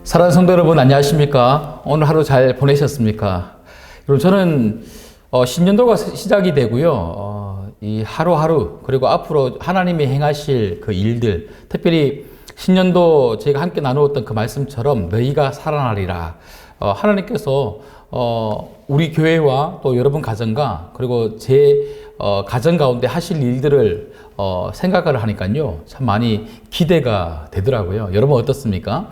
사랑하는 성도 여러분, 안녕하십니까? 오늘 하루 잘 보내셨습니까? 여러분, 저는 신년도가 시작이 되고요. 이 하루하루, 그리고 앞으로 하나님이 행하실 그 일들, 특별히 신년도 저희가 함께 나누었던 그 말씀처럼 너희가 살아나리라. 하나님께서 우리 교회와 또 여러분 가정과 그리고 제 가정 가운데 하실 일들을 생각을 하니까요, 참 많이 기대가 되더라고요. 여러분 어떻습니까?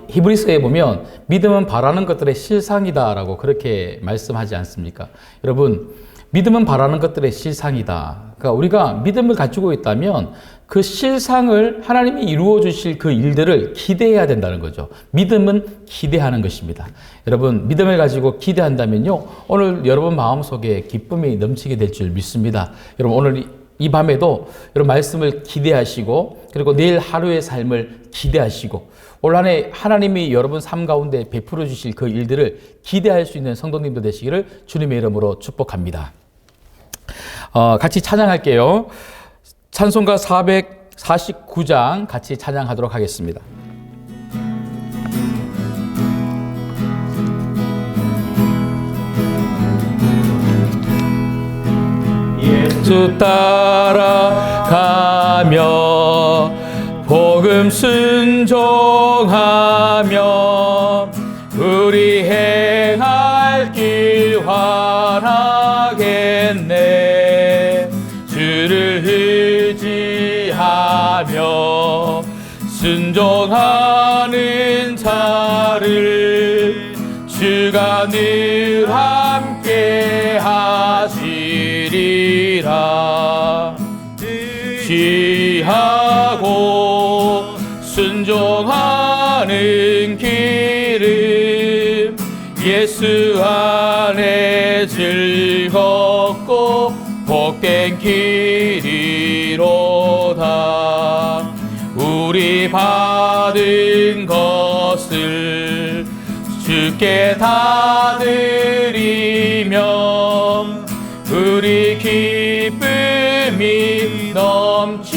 히브리서에 보면 믿음은 바라는 것들의 실상이다 라고 그렇게 말씀하지 않습니까? 여러분, 믿음은 바라는 것들의 실상이다. 그러니까 우리가 믿음을 가지고 있다면 그 실상을 하나님이 이루어 주실 그 일들을 기대해야 된다는 거죠. 믿음은 기대하는 것입니다. 여러분, 믿음을 가지고 기대한다면요, 오늘 여러분 마음속에 기쁨이 넘치게 될 줄 믿습니다. 여러분, 오늘 이 밤에도 여러분 말씀을 기대하시고, 그리고 내일 하루의 삶을 기대하시고, 올 한 해 하나님이 여러분 삶 가운데 베풀어 주실 그 일들을 기대할 수 있는 성도님도 되시기를 주님의 이름으로 축복합니다. 같이 찬양할게요. 찬송가 449장 같이 찬양하도록 하겠습니다. 예수 따라가며 복음 순종하며 우리 행할 길 환하겠네. 주를 의지하며 순종하는 자를 주가 늘 함께 하시리라. 지하고 순종하는 길은 예수 안에 즐겁고 복된 길이로다. 우리 받은 것을 주께 다 드리며 우리 기쁨이 넘치겠네.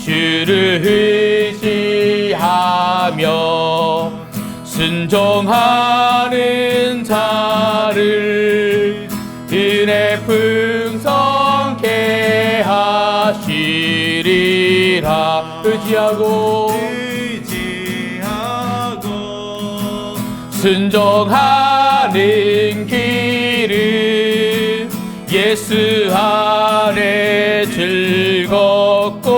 주를 의지하며 순종하는 자를 은혜 풍성케 하시리라. 의지하고 순종하는 길은 예수 안에 즐겁고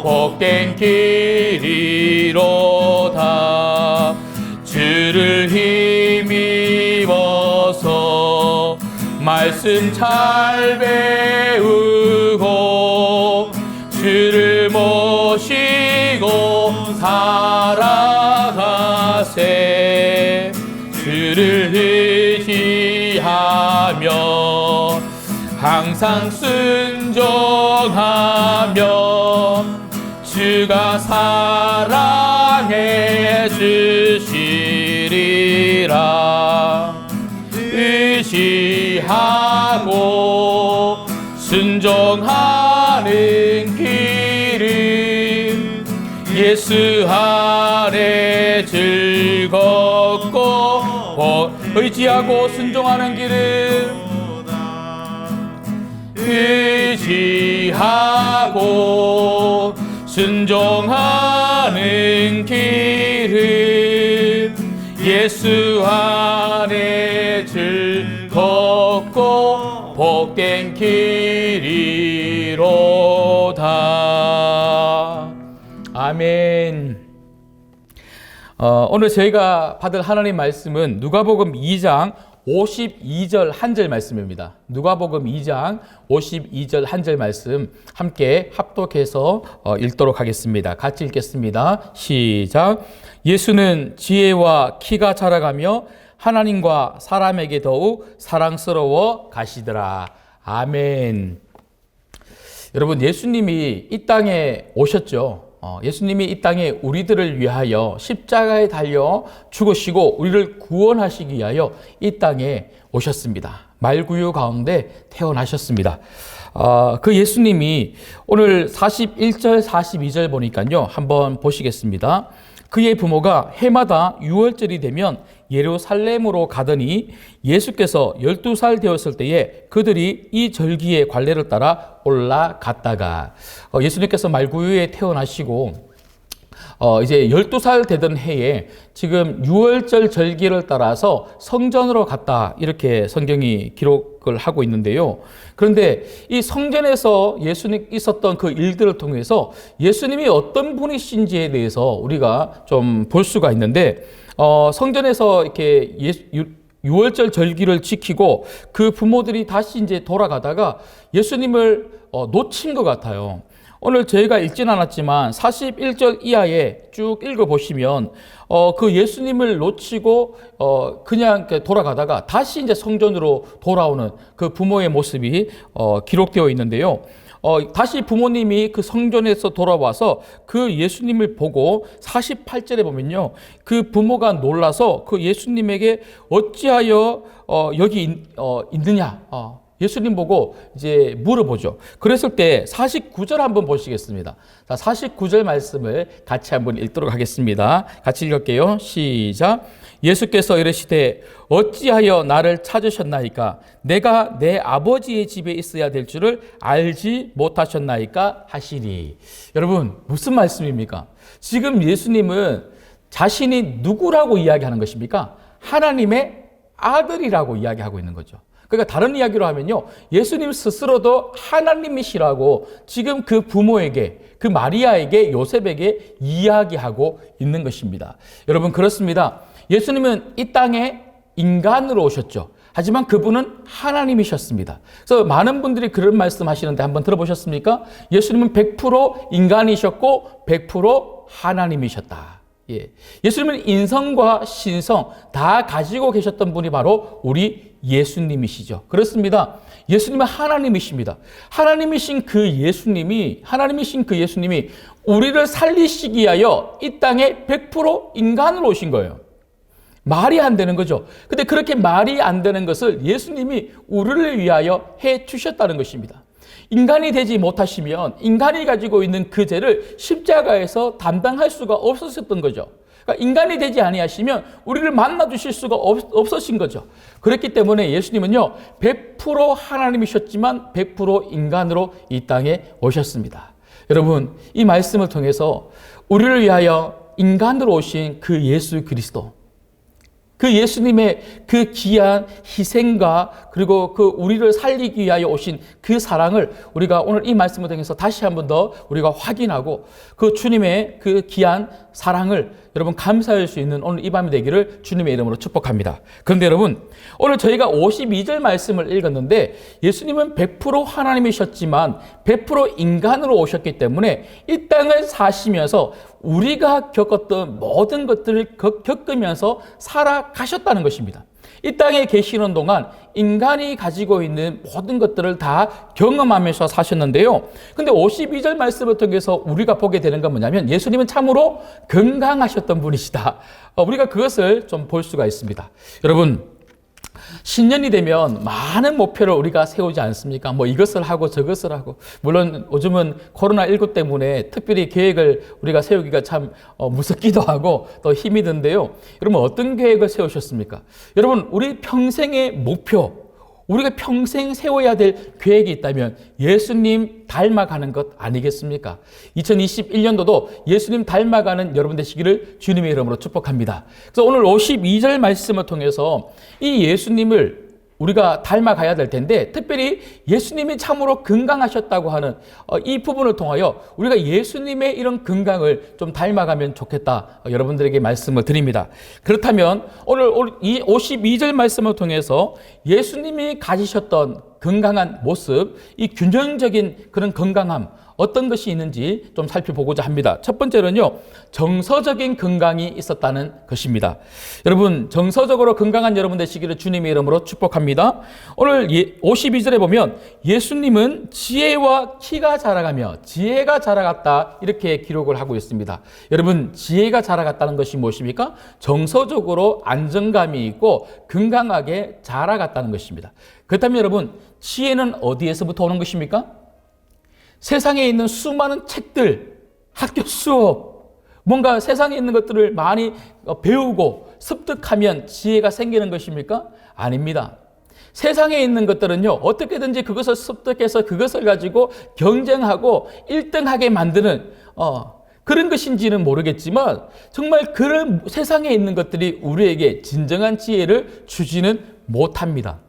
복된 길이로다. 주를 힘입어서 말씀 잘 배우고 주를 모시고 살아가세. 주를 의지하며 항상 순종하며 주가 사랑해 주시리라. 의지하고 순종하는 길은 예수 안에 즐겁고 의지하고 순종하는 길은 의지하고 순종하는 길은 예수 안에 즐겁고 복된 길이로다. 아멘. 오늘 저희가 받을 하나님 말씀은 누가복음 2장 52절 한 절 말씀입니다. 누가복음 2장 52절 한 절 말씀 함께 합독해서 읽도록 하겠습니다. 같이 읽겠습니다. 시작. 예수는 지혜와 키가 자라가며 하나님과 사람에게 더욱 사랑스러워 가시더라. 아멘. 여러분, 예수님이 이 땅에 오셨죠. 예수님이 이 땅에 우리들을 위하여 십자가에 달려 죽으시고 우리를 구원하시기 위하여 이 땅에 오셨습니다. 말구유 가운데 태어나셨습니다. 그 예수님이 오늘 41절, 42절 보니까요. 한번 보시겠습니다. 그의 부모가 해마다 6월절이 되면 예루살렘으로 가더니 예수께서 12살 되었을 때에 그들이 이 절기의 관례를 따라 올라갔다가 예수님께서 말구유에 태어나시고 이제 12살 되던 해에 지금 6월절 절기를 따라서 성전으로 갔다 이렇게 성경이 기록을 하고 있는데요. 그런데 이 성전에서 예수님 있었던 그 일들을 통해서 예수님이 어떤 분이신지에 대해서 우리가 좀 볼 수가 있는데 성전에서 이렇게 6월절 절기를 지키고 그 부모들이 다시 이제 돌아가다가 예수님을 놓친 것 같아요. 오늘 저희가 읽진 않았지만 41절 이하에 쭉 읽어보시면 그 예수님을 놓치고 그냥 돌아가다가 다시 이제 성전으로 돌아오는 그 부모의 모습이 기록되어 있는데요. 다시 부모님이 그 성전에서 돌아와서 그 예수님을 보고 48절에 보면요. 그 부모가 놀라서 그 예수님에게 어찌하여 여기 있느냐 예수님 보고 이제 물어보죠. 그랬을 때 49절 한번 보시겠습니다. 자, 49절 말씀을 같이 한번 읽도록 하겠습니다. 같이 읽을게요. 시작. 예수께서 이르시되 어찌하여 나를 찾으셨나이까? 내가 내 아버지의 집에 있어야 될 줄을 알지 못하셨나이까? 하시니. 여러분, 무슨 말씀입니까? 지금 예수님은 자신이 누구라고 이야기하는 것입니까? 하나님의 아들이라고 이야기하고 있는 거죠. 그러니까 다른 이야기로 하면요. 예수님 스스로도 하나님이시라고 지금 그 부모에게, 그 마리아에게, 요셉에게 이야기하고 있는 것입니다. 여러분, 그렇습니다. 예수님은 이 땅에 인간으로 오셨죠. 하지만 그분은 하나님이셨습니다. 그래서 많은 분들이 그런 말씀 하시는데 한번 들어보셨습니까? 예수님은 100% 인간이셨고 100% 하나님이셨다. 예. 예수님은 인성과 신성 다 가지고 계셨던 분이 바로 우리 예수님이시죠. 그렇습니다. 예수님은 하나님이십니다. 하나님이신 그 예수님이 우리를 살리시기 위하여 이 땅에 100% 인간으로 오신 거예요. 말이 안 되는 거죠. 근데 그렇게 말이 안 되는 것을 예수님이 우리를 위하여 해 주셨다는 것입니다. 인간이 되지 못하시면 인간이 가지고 있는 그 죄를 십자가에서 담당할 수가 없었던 거죠. 그러니까 인간이 되지 아니하시면 우리를 만나 주실 수가 없으신 거죠. 그렇기 때문에 예수님은요 100% 하나님이셨지만 100% 인간으로 이 땅에 오셨습니다. 여러분, 이 말씀을 통해서 우리를 위하여 인간으로 오신 그 예수 그리스도, 그 예수님의 그 귀한 희생과 그리고 그 우리를 살리기 위하여 오신 그 사랑을 우리가 오늘 이 말씀을 통해서 다시 한 번 더 우리가 확인하고 그 주님의 그 귀한 사랑을 여러분 감사할 수 있는 오늘 이 밤이 되기를 주님의 이름으로 축복합니다. 그런데 여러분, 오늘 저희가 52절 말씀을 읽었는데 예수님은 100% 하나님이셨지만 100% 인간으로 오셨기 때문에 이 땅을 사시면서 우리가 겪었던 모든 것들을 겪으면서 살아가셨다는 것입니다. 이 땅에 계시는 동안 인간이 가지고 있는 모든 것들을 다 경험하면서 사셨는데요. 근데 52절 말씀을 통해서 우리가 보게 되는 건 뭐냐면 예수님은 참으로 건강하셨던 분이시다. 우리가 그것을 좀 볼 수가 있습니다. 여러분, 신년이 되면 많은 목표를 우리가 세우지 않습니까? 뭐 이것을 하고 저것을 하고. 물론 요즘은 코로나19 때문에 특별히 계획을 우리가 세우기가 참 무섭기도 하고 또 힘이 든데요. 여러분, 어떤 계획을 세우셨습니까? 여러분, 우리 평생의 목표, 우리가 평생 세워야 될 계획이 있다면 예수님 닮아가는 것 아니겠습니까? 2021년도도 예수님 닮아가는 여러분 되시기를 주님의 이름으로 축복합니다. 그래서 오늘 52절 말씀을 통해서 이 예수님을 우리가 닮아가야 될 텐데 특별히 예수님이 참으로 건강하셨다고 하는 이 부분을 통하여 우리가 예수님의 이런 건강을 좀 닮아가면 좋겠다 여러분들에게 말씀을 드립니다. 그렇다면 오늘 이 52절 말씀을 통해서 예수님이 가지셨던 건강한 모습, 이 균형적인 그런 건강함 어떤 것이 있는지 좀 살펴보고자 합니다. 첫 번째는요, 정서적인 건강이 있었다는 것입니다. 여러분, 정서적으로 건강한 여러분 되시기를 주님의 이름으로 축복합니다. 오늘 52절에 보면 예수님은 지혜와 키가 자라가며 지혜가 자라갔다 이렇게 기록을 하고 있습니다. 여러분, 지혜가 자라갔다는 것이 무엇입니까? 정서적으로 안정감이 있고 건강하게 자라갔다는 것입니다. 그렇다면 여러분, 지혜는 어디에서부터 오는 것입니까? 세상에 있는 수많은 책들, 학교 수업, 뭔가 세상에 있는 것들을 많이 배우고 습득하면 지혜가 생기는 것입니까? 아닙니다. 세상에 있는 것들은요, 어떻게든지 그것을 습득해서 그것을 가지고 경쟁하고 1등하게 만드는 그런 것인지는 모르겠지만 정말 그런 세상에 있는 것들이 우리에게 진정한 지혜를 주지는 못합니다.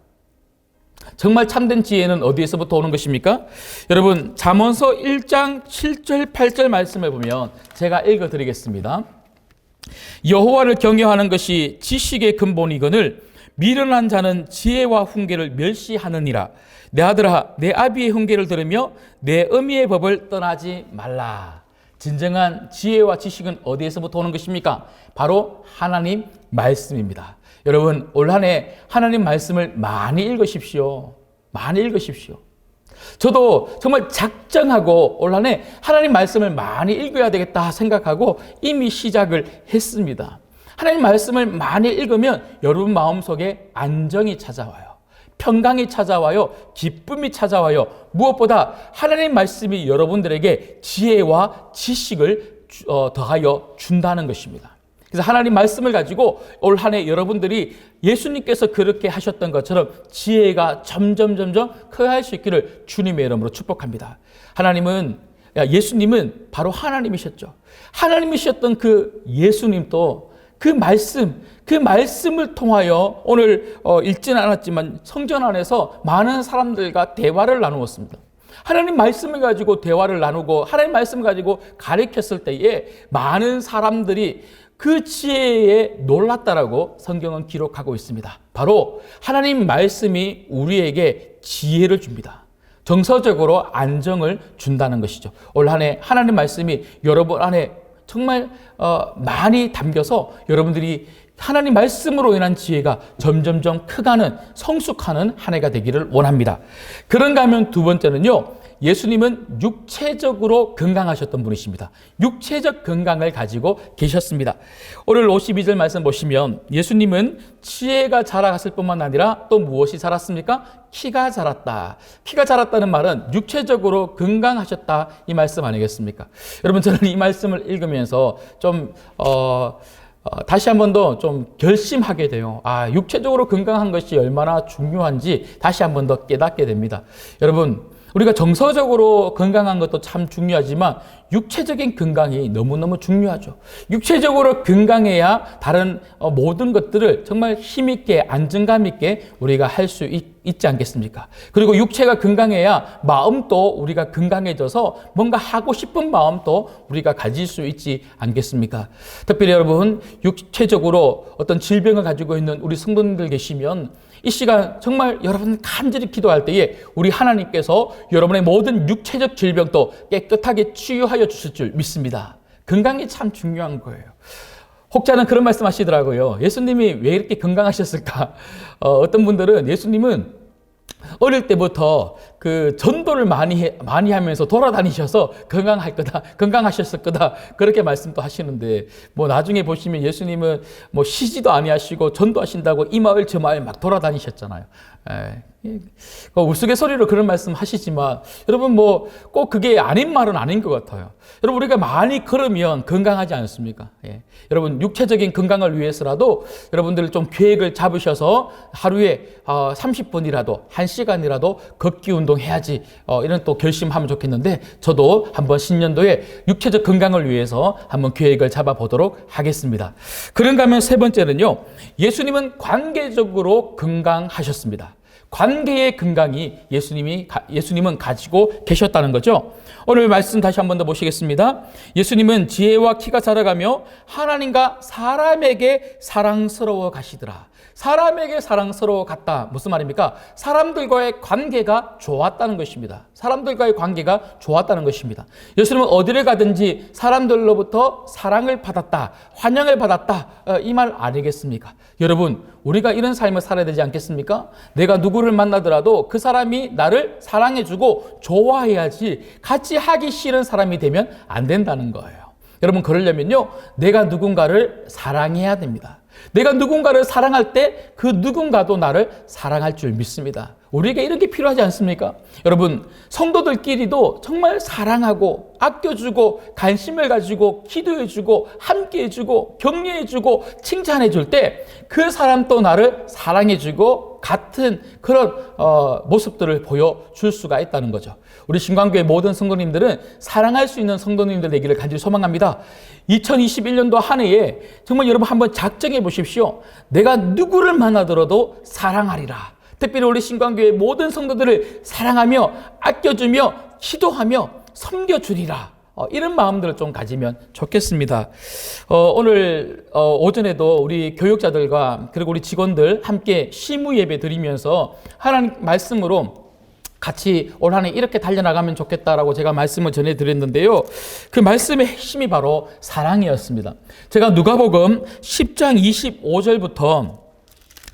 정말 참된 지혜는 어디에서부터 오는 것입니까? 여러분, 잠언서 1장 7절 8절 말씀을 보면 제가 읽어드리겠습니다. 여호와를 경외하는 것이 지식의 근본이거늘 미련한 자는 지혜와 훈계를 멸시하느니라. 내 아들아, 내 아비의 훈계를 들으며 내 어미의 법을 떠나지 말라. 진정한 지혜와 지식은 어디에서부터 오는 것입니까? 바로 하나님 말씀입니다. 여러분, 올 한 해 하나님 말씀을 많이 읽으십시오. 많이 읽으십시오. 저도 정말 작정하고 올 한 해 하나님 말씀을 많이 읽어야 되겠다 생각하고 이미 시작을 했습니다. 하나님 말씀을 많이 읽으면 여러분 마음속에 안정이 찾아와요. 평강이 찾아와요. 기쁨이 찾아와요. 무엇보다 하나님 말씀이 여러분들에게 지혜와 지식을 더하여 준다는 것입니다. 그래서 하나님 말씀을 가지고 올 한 해 여러분들이 예수님께서 그렇게 하셨던 것처럼 지혜가 점점 커갈 수 있기를 주님의 이름으로 축복합니다. 예수님은 바로 하나님이셨죠. 하나님이셨던 그 예수님도 그 말씀을 통하여 오늘 읽지는 않았지만 성전 안에서 많은 사람들과 대화를 나누었습니다. 하나님 말씀을 가지고 대화를 나누고 하나님 말씀을 가지고 가르쳤을 때에 많은 사람들이 그 지혜에 놀랐다라고 성경은 기록하고 있습니다. 바로 하나님 말씀이 우리에게 지혜를 줍니다. 정서적으로 안정을 준다는 것이죠. 올 한 해 하나님 말씀이 여러분 안에 정말 많이 담겨서 여러분들이 하나님 말씀으로 인한 지혜가 점점점 커가는 성숙하는 한 해가 되기를 원합니다. 그런가 하면 두 번째는요, 예수님은 육체적으로 건강하셨던 분이십니다. 육체적 건강을 가지고 계셨습니다. 오늘 52절 말씀 보시면 예수님은 지혜가 자라갔을 뿐만 아니라 또 무엇이 자랐습니까? 키가 자랐다. 키가 자랐다는 말은 육체적으로 건강하셨다 이 말씀 아니겠습니까? 여러분, 저는 이 말씀을 읽으면서 좀 다시 한 번 더 좀 결심하게 돼요. 육체적으로 건강한 것이 얼마나 중요한지 다시 한 번 더 깨닫게 됩니다. 여러분, 우리가 정서적으로 건강한 것도 참 중요하지만 육체적인 건강이 너무너무 중요하죠. 육체적으로 건강해야 다른 모든 것들을 정말 힘있게 안정감 있게 우리가 할 수 있지 않겠습니까? 그리고 육체가 건강해야 마음도 우리가 건강해져서 뭔가 하고 싶은 마음도 우리가 가질 수 있지 않겠습니까? 특별히 여러분, 육체적으로 어떤 질병을 가지고 있는 우리 성도님들 계시면 이 시간 정말 여러분 간절히 기도할 때에 우리 하나님께서 여러분의 모든 육체적 질병도 깨끗하게 치유하여 주실 줄 믿습니다. 건강이 참 중요한 거예요. 혹자는 그런 말씀 하시더라고요. 예수님이 왜 이렇게 건강하셨을까? 어떤 분들은 예수님은 어릴 때부터 그 전도를 많이 하면서 돌아다니셔서 건강하셨을 거다. 그렇게 말씀도 하시는데, 나중에 보시면 예수님은 쉬지도 아니하시고 전도하신다고 이 마을 저 마을 막 돌아다니셨잖아요. 우스갯소리로 그런 말씀 하시지만, 여러분 꼭 그게 아닌 말은 아닌 것 같아요. 여러분, 우리가 많이 걸으면 건강하지 않습니까? 여러분, 육체적인 건강을 위해서라도 여러분들 좀 계획을 잡으셔서 하루에 30분이라도 1시간이라도 걷기 운동해야지, 이런 또 결심하면 좋겠는데, 저도 한번 신년도에 육체적 건강을 위해서 한번 계획을 잡아보도록 하겠습니다. 그런가 하면 세 번째는요, 예수님은 관계적으로 건강하셨습니다. 관계의 건강이 예수님은 가지고 계셨다는 거죠. 오늘 말씀 다시 한 번 더 보시겠습니다. 예수님은 지혜와 키가 자라가며 하나님과 사람에게 사랑스러워 가시더라. 사람에게 사랑스러워 갔다. 무슨 말입니까? 사람들과의 관계가 좋았다는 것입니다. 사람들과의 관계가 좋았다는 것입니다. 예수님은 어디를 가든지 사람들로부터 사랑을 받았다, 환영을 받았다, 이 말 아니겠습니까? 여러분, 우리가 이런 삶을 살아야 되지 않겠습니까? 내가 누구를 만나더라도 그 사람이 나를 사랑해주고 좋아해야지 같이 하기 싫은 사람이 되면 안 된다는 거예요. 여러분, 그러려면요, 내가 누군가를 사랑해야 됩니다. 내가 누군가를 사랑할 때 그 누군가도 나를 사랑할 줄 믿습니다. 우리에게 이런 게 필요하지 않습니까? 여러분, 성도들끼리도 정말 사랑하고 아껴주고 관심을 가지고 기도해주고 함께해주고 격려해주고 칭찬해줄 때 그 사람도 나를 사랑해주고 같은 그런 모습들을 보여줄 수가 있다는 거죠. 우리 신광교회 모든 성도님들은 사랑할 수 있는 성도님들 되기를 간절히 소망합니다. 2021년도 한 해에 정말 여러분 한번 작정해 보십시오. 내가 누구를 만나더라도 사랑하리라. 특별히 우리 신광교회 모든 성도들을 사랑하며 아껴주며 기도하며 섬겨주리라. 이런 마음들을 좀 가지면 좋겠습니다. 오늘 오전에도 우리 교육자들과 그리고 우리 직원들 함께 시무 예배 드리면서 하나님 말씀으로 같이 올 한 해 이렇게 달려나가면 좋겠다라고 제가 말씀을 전해드렸는데요. 그 말씀의 핵심이 바로 사랑이었습니다. 제가 누가복음 10장 25절부터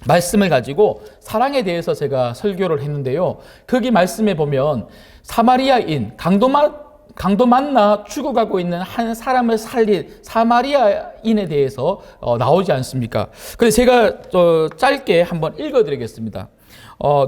말씀을 가지고 사랑에 대해서 제가 설교를 했는데요. 거기 말씀에 보면 사마리아인, 강도 만나 죽어가고 있는 한 사람을 살린 사마리아인에 대해서 나오지 않습니까? 그래서 제가 짧게 한번 읽어드리겠습니다.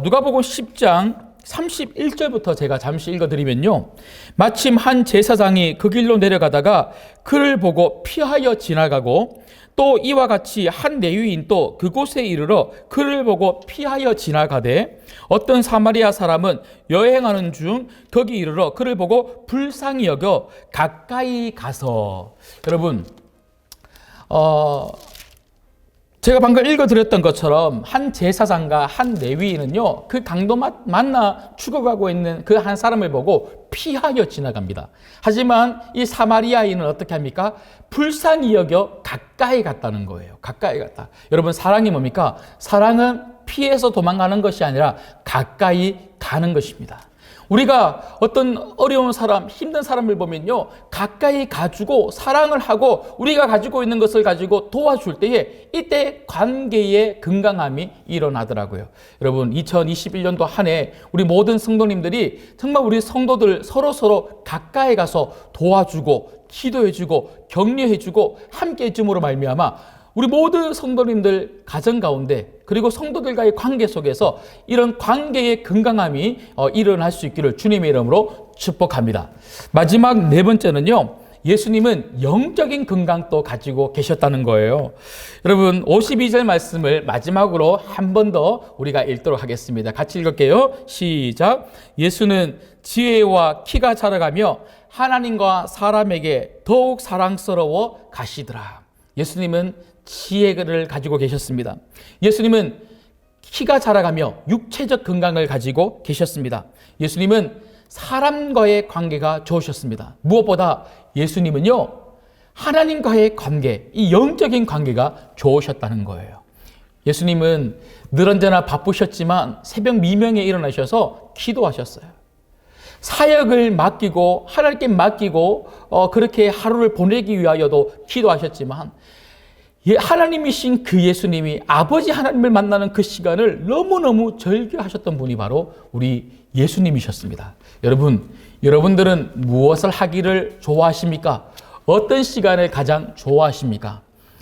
누가복음 10장 31절부터 제가 잠시 읽어드리면요. 마침 한 제사장이 그 길로 내려가다가 그를 보고 피하여 지나가고 또 이와 같이 한 레위인 또 그곳에 이르러 그를 보고 피하여 지나가되 어떤 사마리아 사람은 여행하는 중 거기 이르러 그를 보고 불쌍히 여겨 가까이 가서 여러분 제가 방금 읽어드렸던 것처럼 한 제사장과 한 레위인은요, 그 강도 만나 죽어가고 있는 그 한 사람을 보고 피하여 지나갑니다. 하지만 이 사마리아인은 어떻게 합니까? 불쌍히 여겨 가까이 갔다는 거예요. 가까이 갔다. 여러분, 사랑이 뭡니까? 사랑은 피해서 도망가는 것이 아니라 가까이 가는 것입니다. 우리가 어떤 어려운 사람, 힘든 사람을 보면요, 가까이 가주고 사랑을 하고 우리가 가지고 있는 것을 가지고 도와줄 때에 이때 관계의 건강함이 일어나더라고요. 여러분, 2021년도 한 해 우리 모든 성도님들이 정말 우리 성도들 서로 가까이 가서 도와주고 기도해주고 격려해주고 함께해줌으로 말미암아 우리 모든 성도님들 가정 가운데 그리고 성도들과의 관계 속에서 이런 관계의 건강함이 일어날 수 있기를 주님의 이름으로 축복합니다. 마지막 네 번째는요. 예수님은 영적인 건강도 가지고 계셨다는 거예요. 여러분 52절 말씀을 마지막으로 한 번 더 우리가 읽도록 하겠습니다. 같이 읽을게요. 시작. 예수는 지혜와 키가 자라가며 하나님과 사람에게 더욱 사랑스러워 가시더라. 예수님은 지혜를 가지고 계셨습니다. 예수님은 키가 자라가며 육체적 건강을 가지고 계셨습니다. 예수님은 사람과의 관계가 좋으셨습니다. 무엇보다 예수님은요, 하나님과의 관계, 이 영적인 관계가 좋으셨다는 거예요. 예수님은 늘 언제나 바쁘셨지만 새벽 미명에 일어나셔서 기도하셨어요. 사역을 맡기고 하나님께 맡기고 그렇게 하루를 보내기 위하여도 기도하셨지만 하나님이신 그 예수님이 아버지 하나님을 만나는 그 시간을 너무너무 절규하셨던 분이 바로 우리 예수님이셨습니다. 여러분들은 무엇을 하기를 좋아하십니까? 어떤 시간을 가장 좋아하십니까?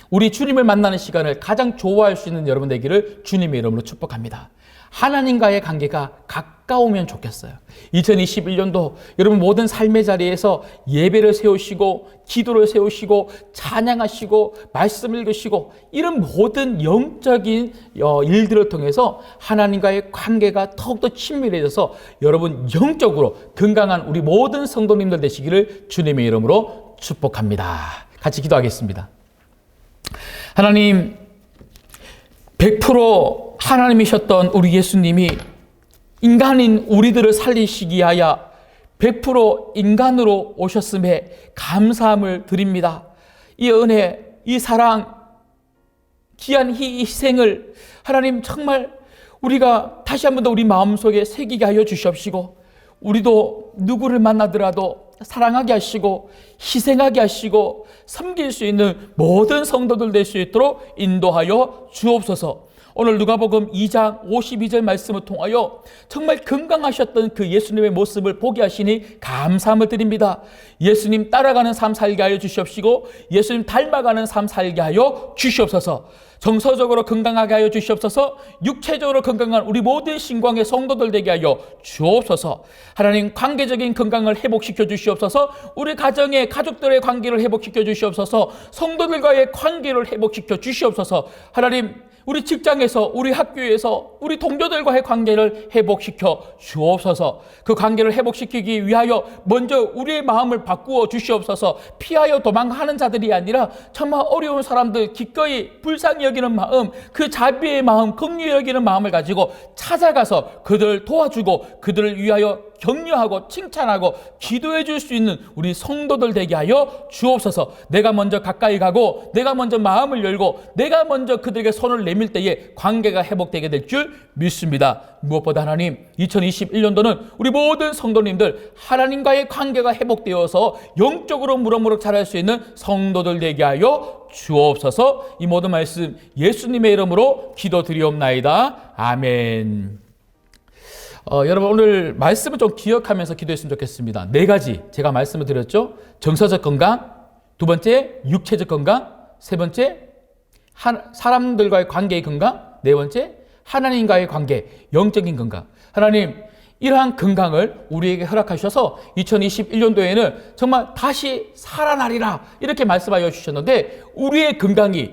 우리 주님을 만나는 시간을 가장 좋아할 수 있는 여러분 되기를 주님의 이름으로 축복합니다. 하나님과의 관계가 가까우면 좋겠어요. 2021년도 여러분 모든 삶의 자리에서 예배를 세우시고 기도를 세우시고 찬양하시고 말씀 읽으시고 이런 모든 영적인 일들을 통해서 하나님과의 관계가 더욱더 친밀해져서 여러분 영적으로 건강한 우리 모든 성도님들 되시기를 주님의 이름으로 축복합니다. 같이 기도하겠습니다. 하나님, 100% 하나님이셨던 우리 예수님이 인간인 우리들을 살리시기 위하여 100% 인간으로 오셨음에 감사함을 드립니다. 이 은혜, 이 사랑, 귀한 희생을 하나님 정말 우리가 다시 한 번 더 우리 마음속에 새기게 하여 주시옵시고, 우리도 누구를 만나더라도 사랑하게 하시고 희생하게 하시고 섬길 수 있는 모든 성도들 될 수 있도록 인도하여 주옵소서. 오늘 누가복음 2장 52절 말씀을 통하여 정말 건강하셨던 그 예수님의 모습을 보게 하시니 감사함을 드립니다. 예수님 따라가는 삶 살게 하여 주시옵시고 예수님 닮아가는 삶 살게 하여 주시옵소서. 정서적으로 건강하게 하여 주시옵소서. 육체적으로 건강한 우리 모든 신광의 성도들 되게 하여 주옵소서. 하나님 관계적인 건강을 회복시켜 주시옵소서. 우리 가정의 가족들의 관계를 회복시켜 주시옵소서. 성도들과의 관계를 회복시켜 주시옵소서. 하나님 우리 직장에서, 우리 학교에서, 우리 동료들과의 관계를 회복시켜 주옵소서. 그 관계를 회복시키기 위하여 먼저 우리의 마음을 바꾸어 주시옵소서. 피하여 도망하는 자들이 아니라 정말 어려운 사람들 기꺼이 불쌍히 여기는 마음, 그 자비의 마음, 긍휼히 여기는 마음을 가지고 찾아가서 그들을 도와주고 그들을 위하여 격려하고 칭찬하고 기도해 줄 수 있는 우리 성도들 되게 하여 주옵소서. 내가 먼저 가까이 가고 내가 먼저 마음을 열고 내가 먼저 그들에게 손을 내밀 때에 관계가 회복되게 될 줄 믿습니다. 무엇보다 하나님 2021년도는 우리 모든 성도님들 하나님과의 관계가 회복되어서 영적으로 무럭무럭 자랄 수 있는 성도들 되게 하여 주옵소서. 이 모든 말씀 예수님의 이름으로 기도드리옵나이다. 아멘. 여러분 오늘 말씀을 좀 기억하면서 기도했으면 좋겠습니다. 4가지 제가 말씀을 드렸죠. 정서적 건강, 2번째 육체적 건강, 3번째 사람들과의 관계의 건강, 4번째 하나님과의 관계, 영적인 건강. 하나님 이러한 건강을 우리에게 허락하셔서 2021년도에는 정말 다시 살아나리라 이렇게 말씀하여 주셨는데, 우리의 건강이,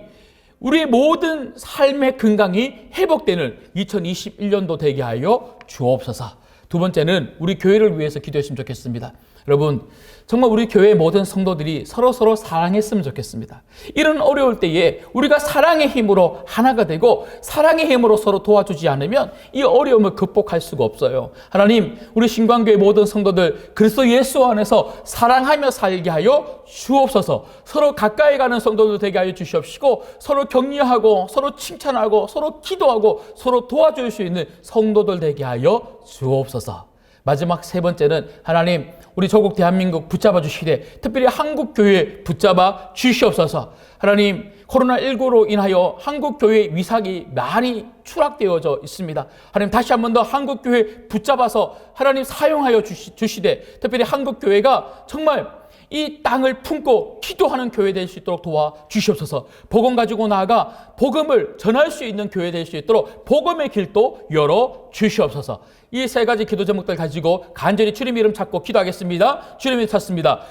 우리의 모든 삶의 건강이 회복되는 2021년도 되게 하여 주옵소서. 2번째는 우리 교회를 위해서 기도했으면 좋겠습니다. 여러분 정말 우리 교회의 모든 성도들이 서로 사랑했으면 좋겠습니다. 이런 어려울 때에 우리가 사랑의 힘으로 하나가 되고 사랑의 힘으로 서로 도와주지 않으면 이 어려움을 극복할 수가 없어요. 하나님 우리 신광교회 모든 성도들 그리스도 예수 안에서 사랑하며 살게 하여 주옵소서. 서로 가까이 가는 성도들 되게 하여 주시옵시고 서로 격려하고 서로 칭찬하고 서로 기도하고 서로 도와줄 수 있는 성도들 되게 하여 주옵소서. 마지막 3번째는 하나님 우리 조국 대한민국 붙잡아 주시되 특별히 한국교회 붙잡아 주시옵소서. 하나님 코로나19로 인하여 한국교회 위상이 많이 추락되어져 있습니다. 하나님 다시 한 번 더 한국교회 붙잡아서 하나님 사용하여 주시되 특별히 한국교회가 정말 이 땅을 품고 기도하는 교회 될 수 있도록 도와주시옵소서. 복음 가지고 나아가 복음을 전할 수 있는 교회 될 수 있도록 복음의 길도 열어주시옵소서. 이 3가지 기도 제목들 가지고 간절히 주님 이름 찾고 기도하겠습니다. 주님 이름 찾습니다.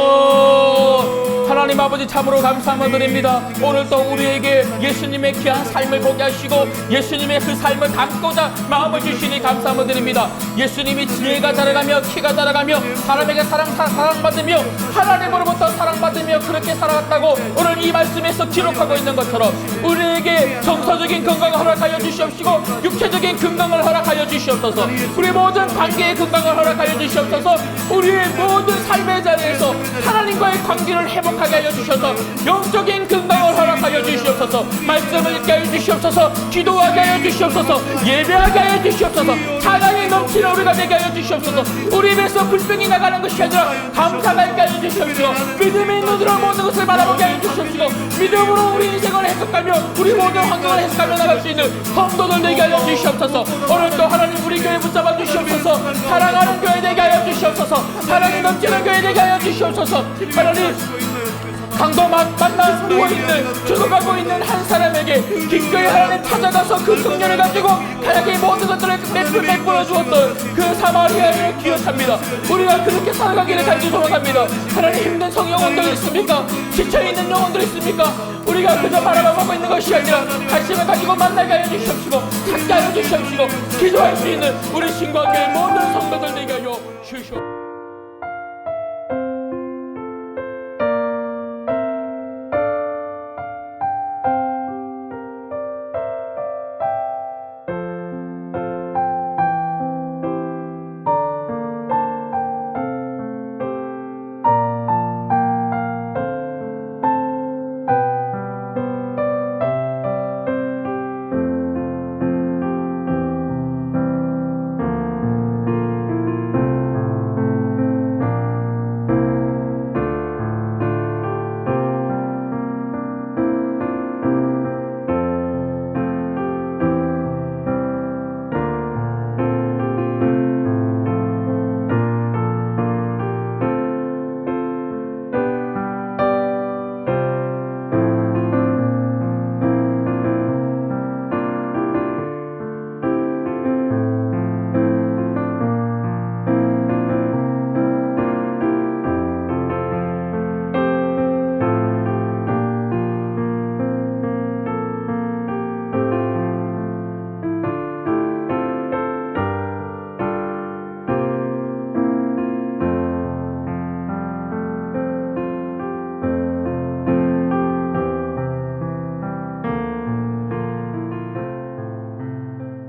주여 하나님 아버지 참으로 감사함을 드립니다. 오늘도 우리에게 예수님의 귀한 삶을 보게 하시고 예수님의 그 삶을 담고자 마음을 주시니 감사함을 드립니다. 예수님이 지혜가 자라가며 키가 자라가며 사람에게 사랑받으며 하나님으로부터 사랑받으며 그렇게 살아갔다고 오늘 이 말씀에서 기록하고 있는 것처럼 우리에게 정서적인 건강을 허락하여 주시옵시고 육체적인 건강을 허락하여 주시옵소서. 우리 모든 관계의 건강을 허락하여 주시옵소서. 우리의 모든 삶의 자리에서 하나님과의 관계를 회복하게 하여 주셔서 영적인 건강을 허락하여 주시옵소서. 말씀을 읽게 하여 주시옵소서. 기도하게 하여 주시옵소서. 예배하게 하여 주시옵소서. 찬양이 넘치는 우리가 되게 하여 주시옵소서. 우리 입에서 불평이 나가는 것이 아니라 감사가 있게 하여 주시옵시고 믿음의 눈으로 모든 것을 바라보게 하여 주시옵시고 믿음으로 우리 인생을 해석하며 우리 모든 환경을 해석하며 나갈 수 있는 성도들 되게 하여 주시옵소서. 오늘도 하나님 우리 교회 붙잡아 주시옵소서. 사랑하는 교회 되게 하여 주시옵소서. 사랑이 넘치는 교회 되게 하여 주시옵소서. 하나님 강도 만나 누워있는 죽어가고 있는 한 사람에게 기꺼이 하나님 찾아가서 그 긍휼을 가지고 가야게 모든 것들을 베풀어 주었던 그 사마리아를 기억합니다. 우리가 그렇게 살아가기를 간절히 소망합니다. 하나님 힘든 성영혼들 있습니까? 지쳐있는 영혼들 있습니까? 우리가 그저 바라보고 있는 것이 아니라 관심을 가지고 만나게 하여 주시옵시고 찾게 하여 주시옵시고 기도할 수 있는 우리 신광교회 모든 성도들 되게 하여 주시옵소서.